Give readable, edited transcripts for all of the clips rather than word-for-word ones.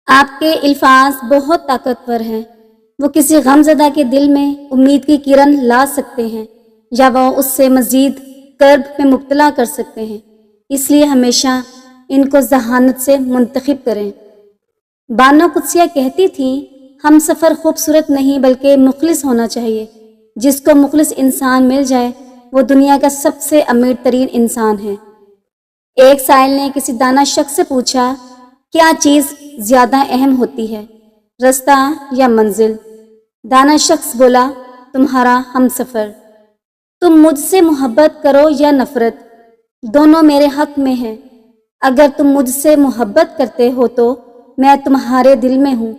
آپ کے الفاظ بہت طاقتور ہیں، وہ کسی غمزدہ کے دل میں امید کی کرن لا سکتے ہیں یا وہ اس سے مزید کرب میں مبتلا کر سکتے ہیں، اس لیے ہمیشہ ان کو ذہانت سے منتخب کریں۔ بانو قدسیہ کہتی تھیں، ہم سفر خوبصورت نہیں بلکہ مخلص ہونا چاہیے۔ جس کو مخلص انسان مل جائے وہ دنیا کا سب سے امیر ترین انسان ہے۔ ایک سائل نے کسی دانا شخص سے پوچھا، کیا چیز زیادہ اہم ہوتی ہے، رستہ یا منزل؟ دانا شخص بولا، تمہارا ہم سفر۔ تم مجھ سے محبت کرو یا نفرت، دونوں میرے حق میں ہیں۔ اگر تم مجھ سے محبت کرتے ہو تو میں تمہارے دل میں ہوں،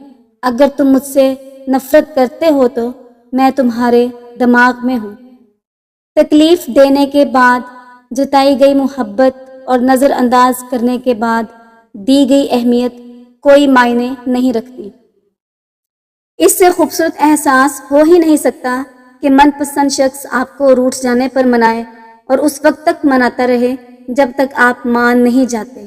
اگر تم مجھ سے نفرت کرتے ہو تو میں تمہارے دماغ میں ہوں۔ تکلیف دینے کے بعد جتائی گئی محبت اور نظر انداز کرنے کے بعد دی گئی اہمیت کوئی معنی نہیں رکھتی۔ اس سے خوبصورت احساس ہو ہی نہیں سکتا کہ من پسند شخص آپ کو روٹھ جانے پر منائے اور اس وقت تک مناتا رہے جب تک آپ مان نہیں جاتے۔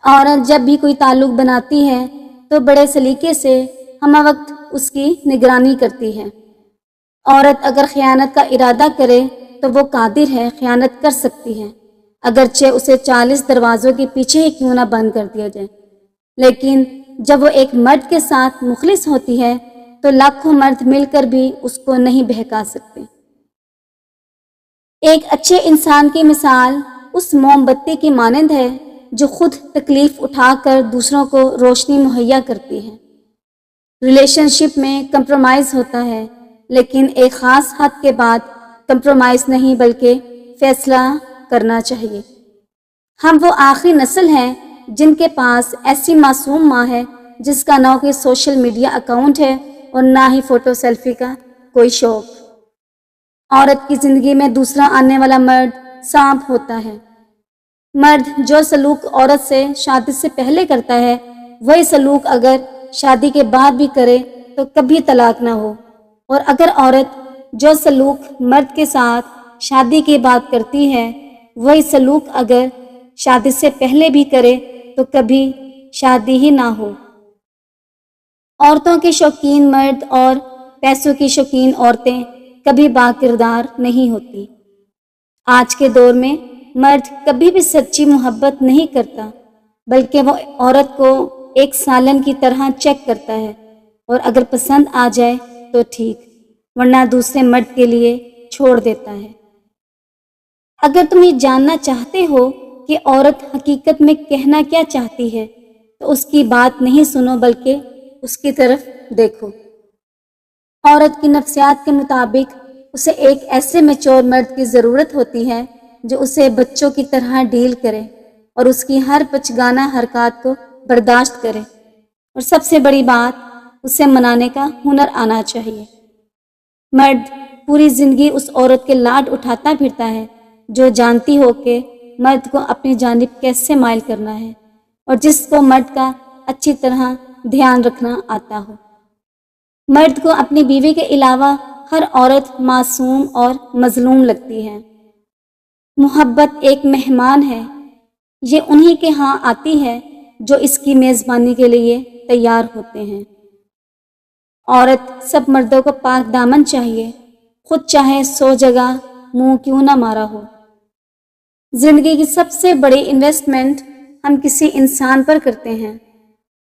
عورت جب بھی کوئی تعلق بناتی ہے تو بڑے سلیقے سے ہمہ وقت اس کی نگرانی کرتی ہے۔ عورت اگر خیانت کا ارادہ کرے تو وہ قادر ہے خیانت کر سکتی ہے، اگرچہ اسے 40 دروازوں کے پیچھے ہی کیوں نہ بند کر دیا جائے۔ لیکن جب وہ ایک مرد کے ساتھ مخلص ہوتی ہے تو لاکھوں مرد مل کر بھی اس کو نہیں بہکا سکتے۔ ایک اچھے انسان کی مثال اس موم بتی کی مانند ہے جو خود تکلیف اٹھا کر دوسروں کو روشنی مہیا کرتی ہے۔ ریلیشن شپ میں کمپرومائز ہوتا ہے، لیکن ایک خاص حد کے بعد کمپرومائز نہیں بلکہ فیصلہ کرنا چاہیے۔ ہم وہ آخری نسل ہیں جن کے پاس ایسی معصوم ماں ہے جس کا نہ کوئی سوشل میڈیا اکاؤنٹ ہے اور نہ ہی فوٹو سیلفی کا کوئی شوق۔ عورت کی زندگی میں دوسرا آنے والا مرد سانپ ہوتا ہے۔ مرد جو سلوک عورت سے شادی سے پہلے کرتا ہے وہی سلوک اگر شادی کے بعد بھی کرے تو کبھی طلاق نہ ہو، اور اگر عورت جو سلوک مرد کے ساتھ شادی کے بعد کرتی ہے وہی سلوک اگر شادی سے پہلے بھی کرے تو کبھی شادی ہی نہ ہو۔ عورتوں کے شوقین مرد اور پیسوں کی شوقین عورتیں کبھی با کردار نہیں ہوتی۔ آج کے دور میں مرد کبھی بھی سچی محبت نہیں کرتا بلکہ وہ عورت کو ایک سالن کی طرح چیک کرتا ہے، اور اگر پسند آ جائے تو ٹھیک، ورنہ دوسرے مرد کے لیے چھوڑ دیتا ہے۔ اگر تم یہ جاننا چاہتے ہو کہ عورت حقیقت میں کہنا کیا چاہتی ہے تو اس کی بات نہیں سنو بلکہ اس کی طرف دیکھو۔ عورت کی نفسیات کے مطابق اسے ایک ایسے میچور مرد کی ضرورت ہوتی ہے جو اسے بچوں کی طرح ڈیل کرے اور اس کی ہر بچگانہ حرکات کو برداشت کرے، اور سب سے بڑی بات اسے منانے کا ہنر آنا چاہیے۔ مرد پوری زندگی اس عورت کے لاڈ اٹھاتا پھرتا ہے جو جانتی ہو کہ مرد کو اپنی جانب کیسے مائل کرنا ہے، اور جس کو مرد کا اچھی طرح دھیان رکھنا آتا ہو۔ مرد کو اپنی بیوی کے علاوہ ہر عورت معصوم اور مظلوم لگتی ہے۔ محبت ایک مہمان ہے، یہ انہی کے ہاں آتی ہے جو اس کی میزبانی کے لیے تیار ہوتے ہیں۔ عورت سب مردوں کو پاک دامن چاہیے، خود چاہے 100 جگہ منہ کیوں نہ مارا ہو۔ زندگی کی سب سے بڑی انویسٹمنٹ ہم کسی انسان پر کرتے ہیں،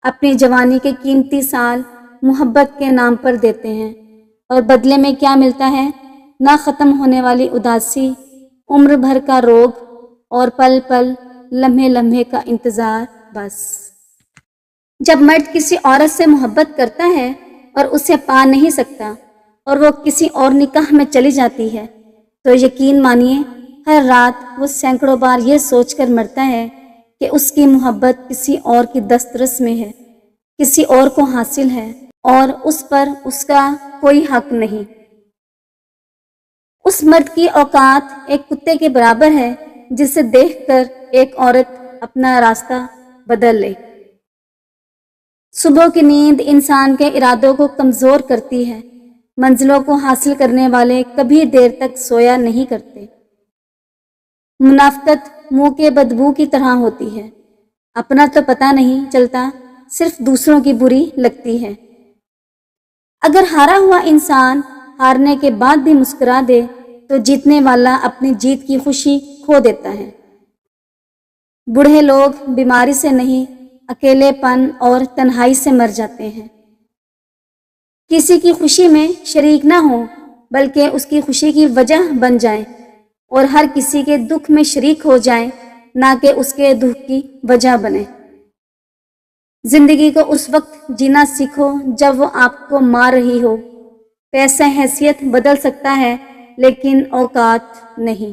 اپنی جوانی کے قیمتی سال محبت کے نام پر دیتے ہیں، اور بدلے میں کیا ملتا ہے؟ نہ ختم ہونے والی اداسی، عمر بھر کا روگ، اور پل پل لمحے لمحے کا انتظار بس۔ جب مرد کسی عورت سے محبت کرتا ہے اور اسے پا نہیں سکتا اور وہ کسی اور نکاح میں چلی جاتی ہے تو یقین مانیے ہر رات وہ سینکڑوں بار یہ سوچ کر مرتا ہے کہ اس کی محبت کسی اور کی دسترس میں ہے، کسی اور کو حاصل ہے، اور اس پر اس کا کوئی حق نہیں۔ اس مرد کی اوقات ایک کتے کے برابر ہے جسے دیکھ کر ایک عورت اپنا راستہ بدل لے۔ صبح کی نیند انسان کے ارادوں کو کمزور کرتی ہے، منزلوں کو حاصل کرنے والے کبھی دیر تک سویا نہیں کرتے۔ منافقت منہ کے بدبو کی طرح ہوتی ہے، اپنا تو پتہ نہیں چلتا صرف دوسروں کی بری لگتی ہے۔ اگر ہارا ہوا انسان ہارنے کے بعد بھی مسکرا دے تو جیتنے والا اپنی جیت کی خوشی کھو دیتا ہے۔ بوڑھے لوگ بیماری سے نہیں، اکیلے پن اور تنہائی سے مر جاتے ہیں۔ کسی کی خوشی میں شریک نہ ہوں بلکہ اس کی خوشی کی وجہ بن جائیں، اور ہر کسی کے دکھ میں شریک ہو جائیں، نہ کہ اس کے دکھ کی وجہ بنے۔ زندگی کو اس وقت جینا سیکھو جب وہ آپ کو مار رہی ہو۔ پیسہ حیثیت بدل سکتا ہے لیکن اوقات نہیں۔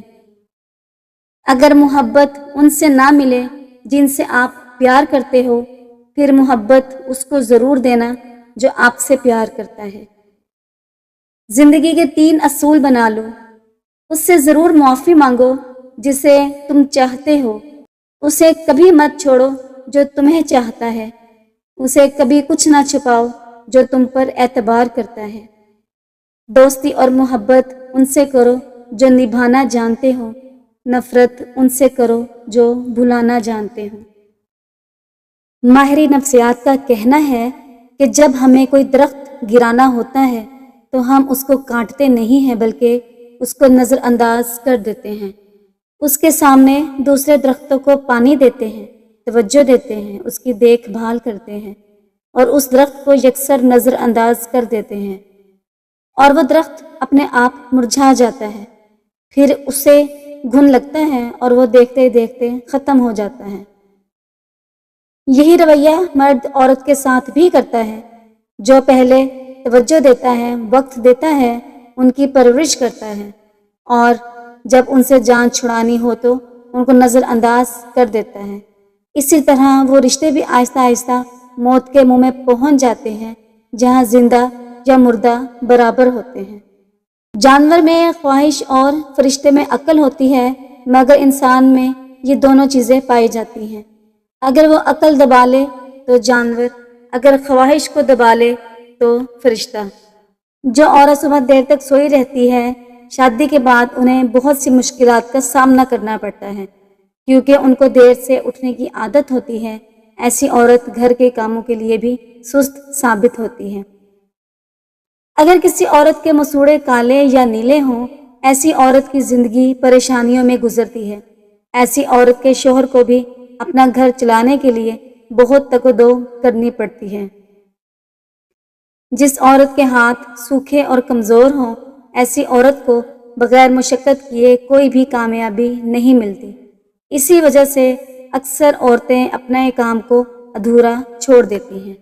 اگر محبت ان سے نہ ملے جن سے آپ پیار کرتے ہو، پھر محبت اس کو ضرور دینا جو آپ سے پیار کرتا ہے۔ زندگی کے 3 اصول بنا لو۔ اس سے ضرور معافی مانگو جسے تم چاہتے ہو، اسے کبھی مت چھوڑو جو تمہیں چاہتا ہے، اسے کبھی کچھ نہ چھپاؤ جو تم پر اعتبار کرتا ہے۔ دوستی اور محبت ان سے کرو جو نبھانا جانتے ہو، نفرت ان سے کرو جو بھلانا جانتے ہو۔ ماہر نفسیات کا کہنا ہے کہ جب ہمیں کوئی درخت گرانا ہوتا ہے تو ہم اس کو کاٹتے نہیں ہیں بلکہ اس کو نظر انداز کر دیتے ہیں۔ اس کے سامنے دوسرے درختوں کو پانی دیتے ہیں، توجہ دیتے ہیں، اس کی دیکھ بھال کرتے ہیں اور اس درخت کو یکسر نظر انداز کر دیتے ہیں، اور وہ درخت اپنے آپ مرجھا جاتا ہے، پھر اسے گھن لگتا ہے اور وہ دیکھتے دیکھتے ختم ہو جاتا ہے۔ یہی رویہ مرد عورت کے ساتھ بھی کرتا ہے۔ جو پہلے توجہ دیتا ہے، وقت دیتا ہے، ان کی پرورش کرتا ہے، اور جب ان سے جان چھڑانی ہو تو ان کو نظر انداز کر دیتا ہے۔ اسی طرح وہ رشتے بھی آہستہ آہستہ موت کے منہ میں پہنچ جاتے ہیں جہاں زندہ یا مردہ برابر ہوتے ہیں۔ جانور میں خواہش اور فرشتے میں عقل ہوتی ہے، مگر انسان میں یہ دونوں چیزیں پائی جاتی ہیں۔ اگر وہ عقل دبا لے تو جانور، اگر خواہش کو دبا لے تو فرشتہ۔ جو عورت صبح دیر تک سوئی رہتی ہے، شادی کے بعد انہیں بہت سی مشکلات کا سامنا کرنا پڑتا ہے کیونکہ ان کو دیر سے اٹھنے کی عادت ہوتی ہے۔ ایسی عورت گھر کے کاموں کے لیے بھی سست ثابت ہوتی ہے۔ اگر کسی عورت کے مسوڑے کالے یا نیلے ہوں، ایسی عورت کی زندگی پریشانیوں میں گزرتی ہے۔ ایسی عورت کے شوہر کو بھی اپنا گھر چلانے کے لیے بہت تگ و دو کرنی پڑتی ہے۔ جس عورت کے ہاتھ سوکھے اور کمزور ہوں، ایسی عورت کو بغیر مشقت کیے کوئی بھی کامیابی نہیں ملتی۔ اسی وجہ سے اکثر عورتیں اپنے کام کو ادھورا چھوڑ دیتی ہیں۔